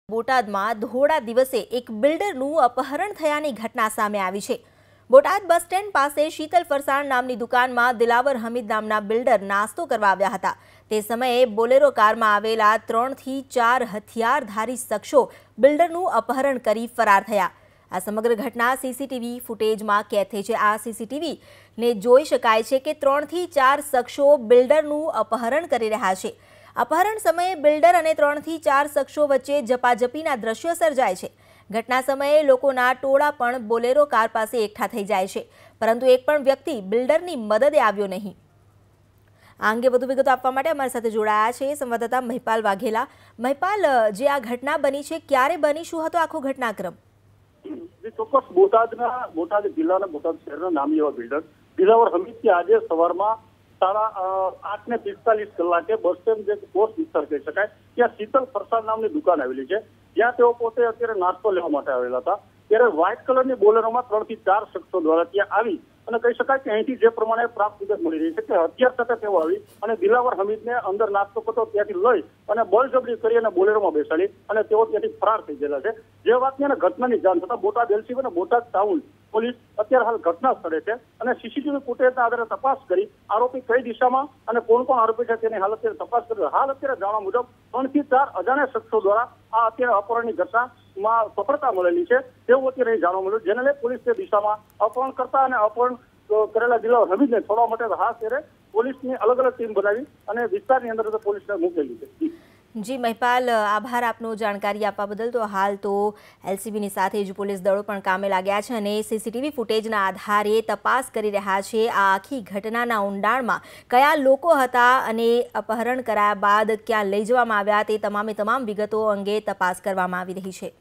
બોટાદમાં ધોળા દિવસે એક બિલ્ડરનું અપહરણ થયાની ઘટના સામે આવી છે। બોટાદ બસ સ્ટેન્ડ પાસે શીતલ ફરસાણ નામની દુકાનમાં દિલાવર હમીદ નામના બિલ્ડર નાસ્તો કરવા આવ્યા હતા। તે સમયે બોલેરો કારમાં આવેલા 3 થી 4 હથિયારધારી શખ્સો બિલ્ડરનું અપહરણ કરી ફરાર થયા। આ સમગ્ર ઘટના સીસીટીવી ફૂટેજમાં કેદ થઈ છે। આ સીસીટીવીને જોઈ શકાય છે કે 3 થી 4 શખ્સો બિલ્ડરનું અપહરણ કરી રહ્યા છે। अपहरण समये बिल्डर और 3 થી 4 शख्सों वच्चे झपाझपीना दृश्यो सर्जाय छे। घटना समये लोकोना टोळा पण बोलेरो कार पासे एकठा थई जाय छे, परंतु एक पण व्यक्ति बिल्डरनी मददे आव्यो नहीं। आ अंगे વધુ વિગતો આપવા માટે અમારી સાથે જોડાયા છે સંવાદદાતા મહિપાલ વાઘેલા। મહિપાલ, જે આ ઘટના બની છે ક્યારે બની, શું હતો આખો ઘટનાક્રમ? ચોક્કસ બોટાદ જિલ્લાના બોટાદ શહેરના નામી એવા બિલ્ડર દિલાવર હમીદથી આજે સવારમાં 8:45 કલાકે બસ સ્ટેન્ડ જે કોર્સ વિસ્તાર કહી શકાય ત્યાં શીતલ ફરસાણ નામની દુકાન આવેલી છે, જ્યાં તેઓ પોતે અત્યારે નાસ્તો લેવા માટે આવેલા હતા। ત્યારે વ્હાઇટ કલરની બોલેરોમાં 3 થી 4 શખ્સો દ્વારા ત્યાં આવી અને કહી શકાય કે અહીંથી જે પ્રમાણે પ્રાપ્ત વિગત મળી રહી છે કે હથિયાર સાથે તેઓ આવી અને દિલાવર હમીદને અંદર નાસ્તો કરતો ત્યાંથી લઈ અને બળજબરી કરી અને બોલેરોમાં બેસાડી અને તેઓ ત્યાંથી ફરાર થઈ ગયેલા છે। જે વાતની અને ઘટનાની જાણ થતા બોટાદ એલસીબી અને બોટાદ ટાઉન પોલીસ અત્યારે હાલ ઘટના સ્થળે છે અને સીસીટીવી ફૂટેજના આધારે તપાસ કરી આરોપી કઈ દિશામાં અને કોણ આરોપી છે તેની હાલ અત્યારે તપાસ કરી હાલ અત્યારે જાણવા મુજબ 3 થી 4 અજાણ્યા શખ્સો દ્વારા આ અત્યારે અપહરણની ઘટનામાં સફળતા મળેલી છે તેવું અત્યારે જાણવા મળ્યું, જેને લઈ પોલીસ તે દિશામાં અપહરણ કરતા અને અપહરણ કરેલા દિલાવર હમીદને છોડવા માટે હાલ અત્યારે પોલીસની અલગ અલગ ટીમ બનાવી અને વિસ્તારની અંદર પોલીસને મૂકેલી છે। જી મહિપાલ, આભાર આપનો જાણકારી આપવા બદલ। તો હાલ તો એલસીબીની સાથે જ પોલીસ દળો પણ કામે લાગ્યા છે અને સીસીટીવી ફૂટેજના આધારે તપાસ કરી રહ્યા છે આ આખી ઘટનાના ઊંડાણમાં કયા લોકો હતા અને અપહરણ કરાયા બાદ ક્યાં લઈ જવામાં આવ્યા તે તમામ વિગતો અંગે તપાસ કરવામાં આવી રહી છે।